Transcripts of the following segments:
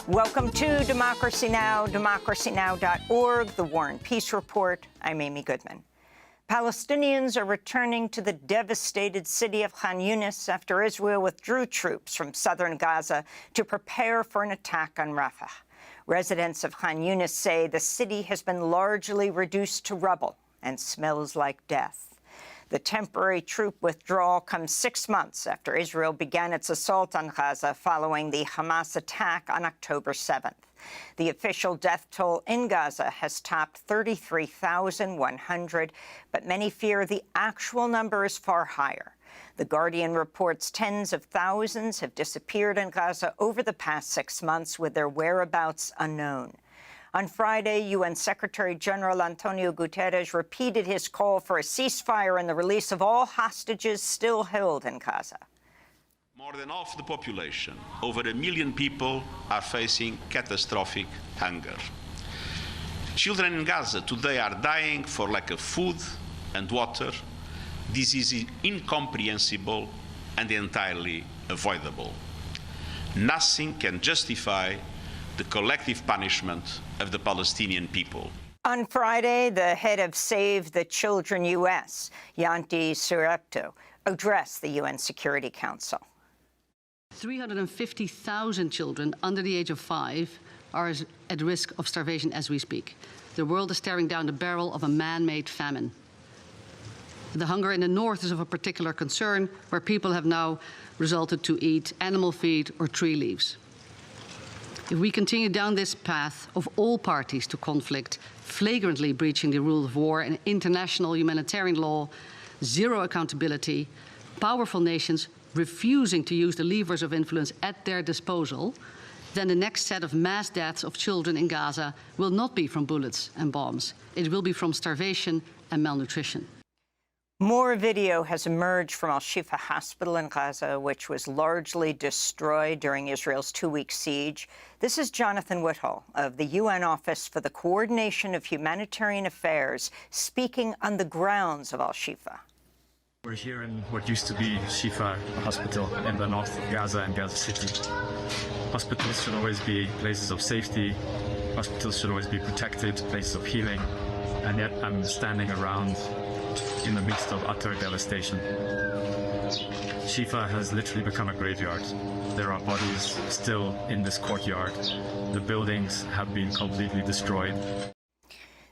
Welcome to Democracy Now!, democracynow.org, the War and Peace Report. I'm Amy Goodman. Palestinians are returning to the devastated city of Khan Yunis after Israel withdrew troops from southern Gaza to prepare for an attack on Rafah. Residents of Khan Yunis say the city has been largely reduced to rubble and smells like death. The temporary troop withdrawal comes 6 months after Israel began its assault on Gaza following the Hamas attack on October 7th. The official death toll in Gaza has topped 33,100, but many fear the actual number is far higher. The Guardian reports tens of thousands have disappeared in Gaza over the past 6 months, with their whereabouts unknown. On Friday, UN Secretary-General Antonio Guterres repeated his call for a ceasefire and the release of all hostages still held in Gaza. More than half the population, over 1 million people, are facing catastrophic hunger. Children in Gaza today are dying for lack of food and water. This is incomprehensible and entirely avoidable. Nothing can justify the collective punishment of the Palestinian people. On Friday, the head of Save the Children U.S., Yanti Surepto, addressed the UN Security Council. 350,000 children under the age of 5 are at risk of starvation as we speak. The world is staring down the barrel of a man-made famine. The hunger in the north is of a particular concern, where people have now resorted to eat animal feed or tree leaves. If we continue down this path of all parties to conflict flagrantly breaching the rule of war and international humanitarian law, zero accountability, powerful nations refusing to use the levers of influence at their disposal, then the next set of mass deaths of children in Gaza will not be from bullets and bombs. It will be from starvation and malnutrition. More video has emerged from Al-Shifa Hospital in Gaza, which was largely destroyed during Israel's 2-week siege. This is Jonathan Whittle of the UN Office for the Coordination of Humanitarian Affairs speaking on the grounds of Al-Shifa. We're here in what used to be Shifa Hospital in the north of Gaza and Gaza City. Hospitals should always be places of safety. Hospitals should always be protected, places of healing. And yet I'm standing around in the midst of utter devastation. Shifa has literally become a graveyard. There are bodies still in this courtyard. The buildings have been completely destroyed.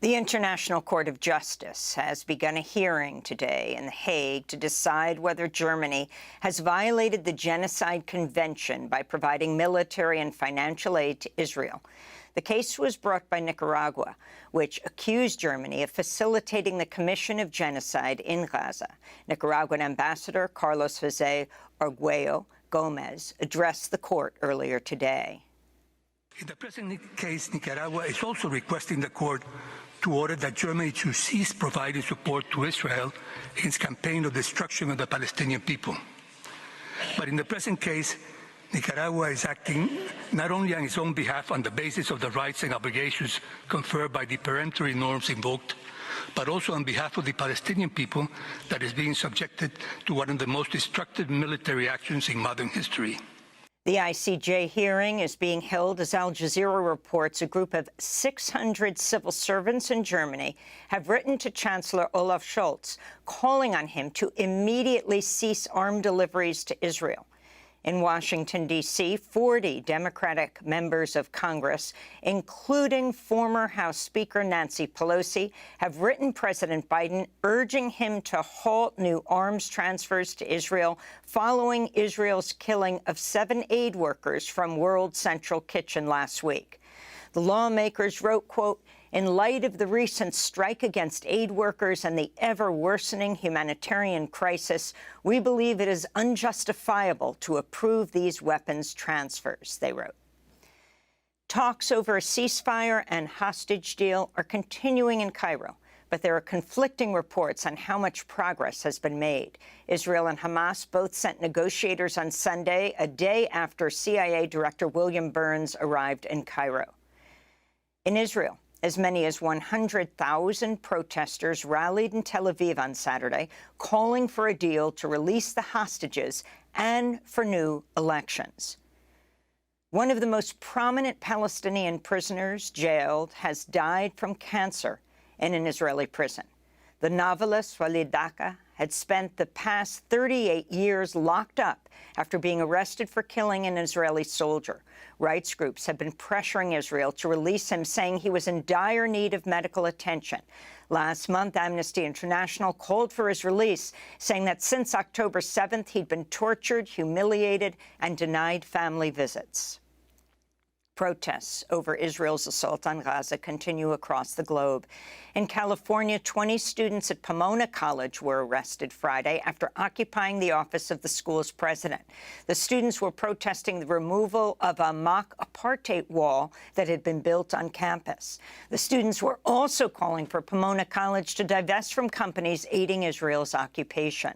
The International Court of Justice has begun a hearing today in The Hague to decide whether Germany has violated the Genocide Convention by providing military and financial aid to Israel. The case was brought by Nicaragua, which accused Germany of facilitating the commission of genocide in Gaza. Nicaraguan Ambassador Carlos José Arguello Gomez addressed the court earlier today. In the present case, Nicaragua is also requesting the court to order that Germany to cease providing support to Israel in its campaign of destruction of the Palestinian people. But in the present case, Nicaragua is acting not only on its own behalf on the basis of the rights and obligations conferred by the peremptory norms invoked, but also on behalf of the Palestinian people that is being subjected to one of the most destructive military actions in modern history. The ICJ hearing is being held as Al Jazeera reports a group of 600 civil servants in Germany have written to Chancellor Olaf Scholz, calling on him to immediately cease armed deliveries to Israel. In Washington, D.C., 40 Democratic members of Congress, including former House Speaker Nancy Pelosi, have written President Biden urging him to halt new arms transfers to Israel following Israel's killing of 7 aid workers from World Central Kitchen last week. The lawmakers wrote, quote, "In light of the recent strike against aid workers and the ever-worsening humanitarian crisis, we believe it is unjustifiable to approve these weapons transfers," they wrote. Talks over a ceasefire and hostage deal are continuing in Cairo, but there are conflicting reports on how much progress has been made. Israel and Hamas both sent negotiators on Sunday, a day after CIA Director William Burns arrived in Cairo. In Israel, as many as 100,000 protesters rallied in Tel Aviv on Saturday, calling for a deal to release the hostages and for new elections. One of the most prominent Palestinian prisoners jailed has died from cancer in an Israeli prison. The novelist Walid Daka had spent the past 38 years locked up after being arrested for killing an Israeli soldier. Rights groups have been pressuring Israel to release him, saying he was in dire need of medical attention. Last month, Amnesty International called for his release, saying that since October 7th, he'd been tortured, humiliated, and denied family visits. Protests over Israel's assault on Gaza continue across the globe. In California, 20 students at Pomona College were arrested Friday after occupying the office of the school's president. The students were protesting the removal of a mock apartheid wall that had been built on campus. The students were also calling for Pomona College to divest from companies aiding Israel's occupation.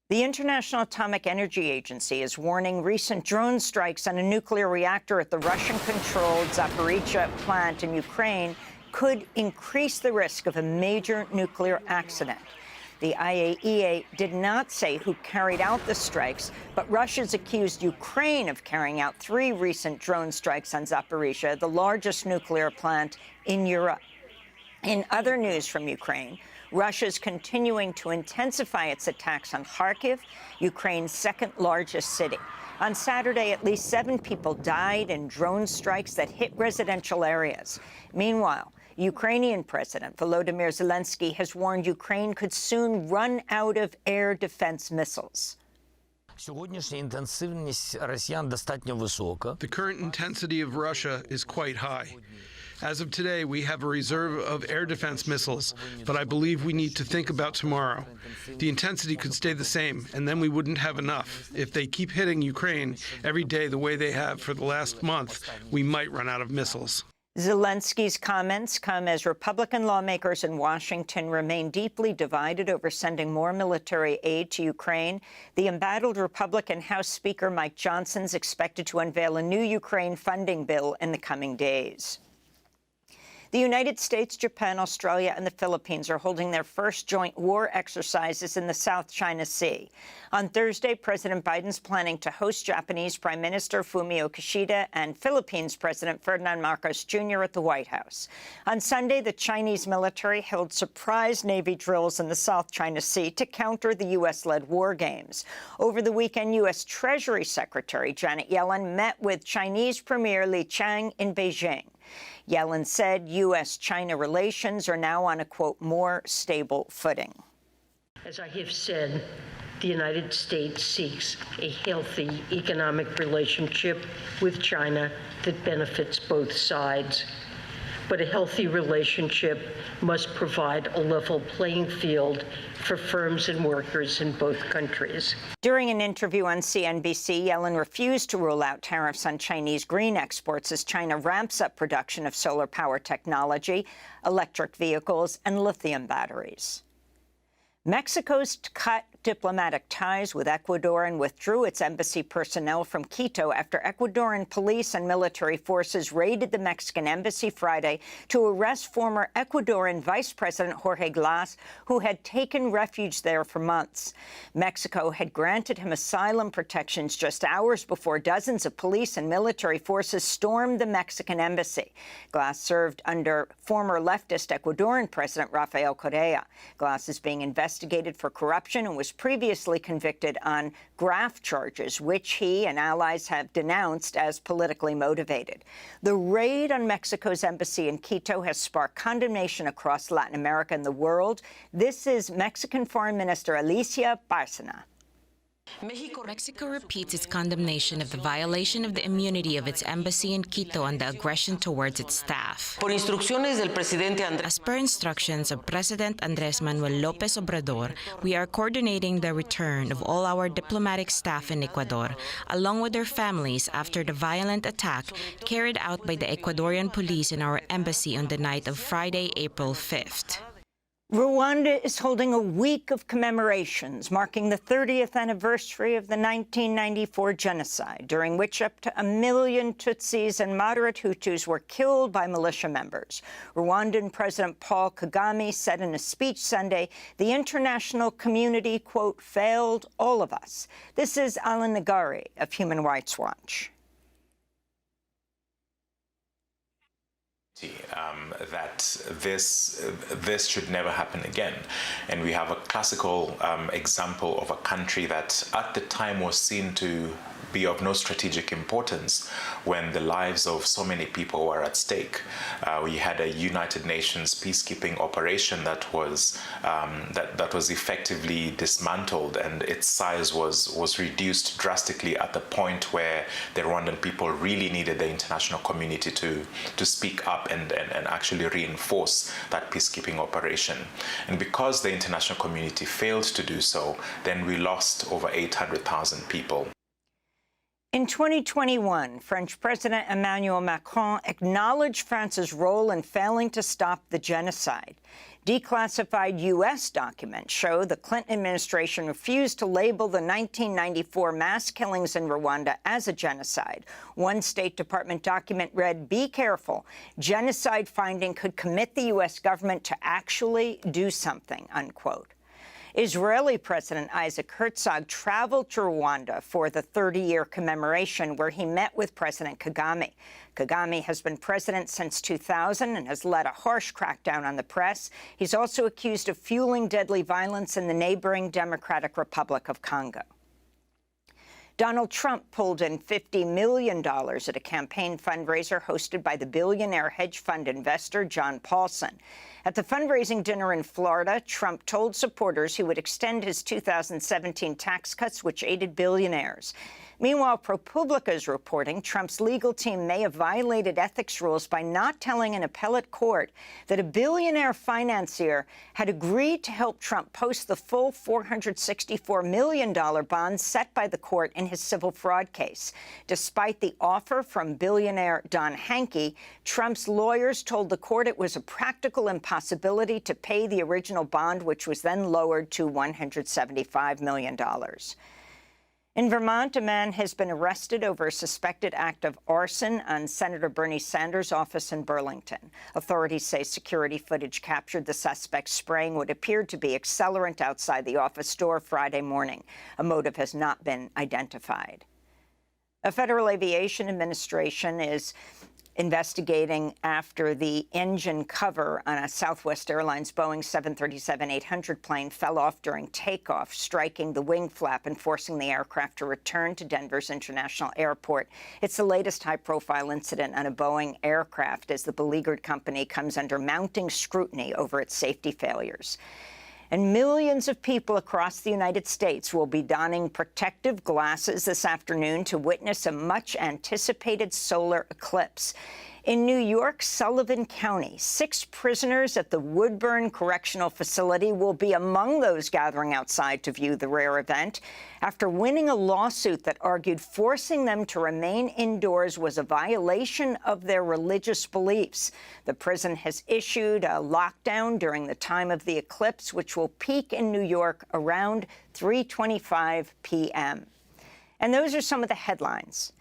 The International Atomic Energy Agency is warning recent drone strikes on a nuclear reactor at the Russian-controlled Zaporizhzhia plant in Ukraine could increase the risk of a major nuclear accident. The IAEA did not say who carried out the strikes, but Russia's accused Ukraine of carrying out 3 recent drone strikes on Zaporizhzhia, the largest nuclear plant in Europe. In other news from Ukraine, Russia's continuing to intensify its attacks on Kharkiv, Ukraine's second-largest city. On Saturday, at least 7 people died in drone strikes that hit residential areas. Meanwhile, Ukrainian President Volodymyr Zelensky has warned Ukraine could soon run out of air defense missiles. The current intensity of Russia is quite high. As of today, we have a reserve of air defense missiles, but I believe we need to think about tomorrow. The intensity could stay the same, and then we wouldn't have enough. If they keep hitting Ukraine every day the way they have for the last month, we might run out of missiles. Zelensky's comments come as Republican lawmakers in Washington remain deeply divided over sending more military aid to Ukraine. The embattled Republican House Speaker Mike Johnson is expected to unveil a new Ukraine funding bill in the coming days. The United States, Japan, Australia, and the Philippines are holding their first joint war exercises in the South China Sea. On Thursday, President Biden's planning to host Japanese Prime Minister Fumio Kishida and Philippines President Ferdinand Marcos Jr. at the White House. On Sunday, the Chinese military held surprise Navy drills in the South China Sea to counter the U.S.-led war games. Over the weekend, U.S. Treasury Secretary Janet Yellen met with Chinese Premier Li Qiang in Beijing. Yellen said U.S.-China relations are now on a, quote, more stable footing. As I have said, the United States seeks a healthy economic relationship with China that benefits both sides. But a healthy relationship must provide a level playing field for firms and workers in both countries. During an interview on CNBC, Yellen refused to rule out tariffs on Chinese green exports as China ramps up production of solar power technology, electric vehicles, and lithium batteries. Mexico's cut diplomatic ties with Ecuador and withdrew its embassy personnel from Quito after Ecuadorian police and military forces raided the Mexican embassy Friday to arrest former Ecuadorian Vice President Jorge Glass, who had taken refuge there for months. Mexico had granted him asylum protections just hours before dozens of police and military forces stormed the Mexican embassy. Glass served under former leftist Ecuadorian President Rafael Correa. Glass is being investigated for corruption and was previously convicted on graft charges, which he and allies have denounced as politically motivated. The raid on Mexico's embassy in Quito has sparked condemnation across Latin America and the world. This is Mexican Foreign Minister Alicia Bárcena. Mexico repeats its condemnation of the violation of the immunity of its embassy in Quito and the aggression towards its staff. As per instructions of President Andrés Manuel López Obrador, we are coordinating the return of all our diplomatic staff in Ecuador, along with their families, after the violent attack carried out by the Ecuadorian police in our embassy on the night of Friday, April 5th. Rwanda is holding a week of commemorations marking the 30th anniversary of the 1994 genocide, during which up to 1 million Tutsis and moderate Hutus were killed by militia members. Rwandan President Paul Kagame said in a speech Sunday, the international community, quote, failed all of us. This is Alan Nagari of Human Rights Watch. that this should never happen again. And we have a classical example of a country that at the time was seen to be of no strategic importance when the lives of so many people were at stake. We had a United Nations peacekeeping operation that was effectively dismantled, and its size was reduced drastically at the point where the Rwandan people really needed the international community to speak up and actually reinforce that peacekeeping operation. And because the international community failed to do so, then we lost over 800,000 people. In 2021, French President Emmanuel Macron acknowledged France's role in failing to stop the genocide. Declassified U.S. documents show the Clinton administration refused to label the 1994 mass killings in Rwanda as a genocide. One State Department document read, "Be careful. Genocide finding could commit the U.S. government to actually do something," unquote. Israeli President Isaac Herzog traveled to Rwanda for the 30-year commemoration, where he met with President Kagame. Kagame has been president since 2000 and has led a harsh crackdown on the press. He's also accused of fueling deadly violence in the neighboring Democratic Republic of Congo. Donald Trump pulled in $50 million at a campaign fundraiser hosted by the billionaire hedge fund investor John Paulson. At the fundraising dinner in Florida, Trump told supporters he would extend his 2017 tax cuts, which aided billionaires. Meanwhile, ProPublica is reporting Trump's legal team may have violated ethics rules by not telling an appellate court that a billionaire financier had agreed to help Trump post the full $464 million bond set by the court in his civil fraud case. Despite the offer from billionaire Don Hankey, Trump's lawyers told the court it was a practical impossibility to pay the original bond, which was then lowered to $175 million. In Vermont, a man has been arrested over a suspected act of arson on Senator Bernie Sanders' office in Burlington. Authorities say security footage captured the suspect spraying what appeared to be accelerant outside the office door Friday morning. A motive has not been identified. A Federal Aviation Administration is investigating after the engine cover on a Southwest Airlines Boeing 737-800 plane fell off during takeoff, striking the wing flap and forcing the aircraft to return to Denver's International Airport. It's the latest high-profile incident on a Boeing aircraft as the beleaguered company comes under mounting scrutiny over its safety failures. And millions of people across the United States will be donning protective glasses this afternoon to witness a much-anticipated solar eclipse. In New York, Sullivan County, 6 prisoners at the Woodburn Correctional Facility will be among those gathering outside to view the rare event after winning a lawsuit that argued forcing them to remain indoors was a violation of their religious beliefs. The prison has issued a lockdown during the time of the eclipse, which will peak in New York around 3:25 p.m. And those are some of the headlines.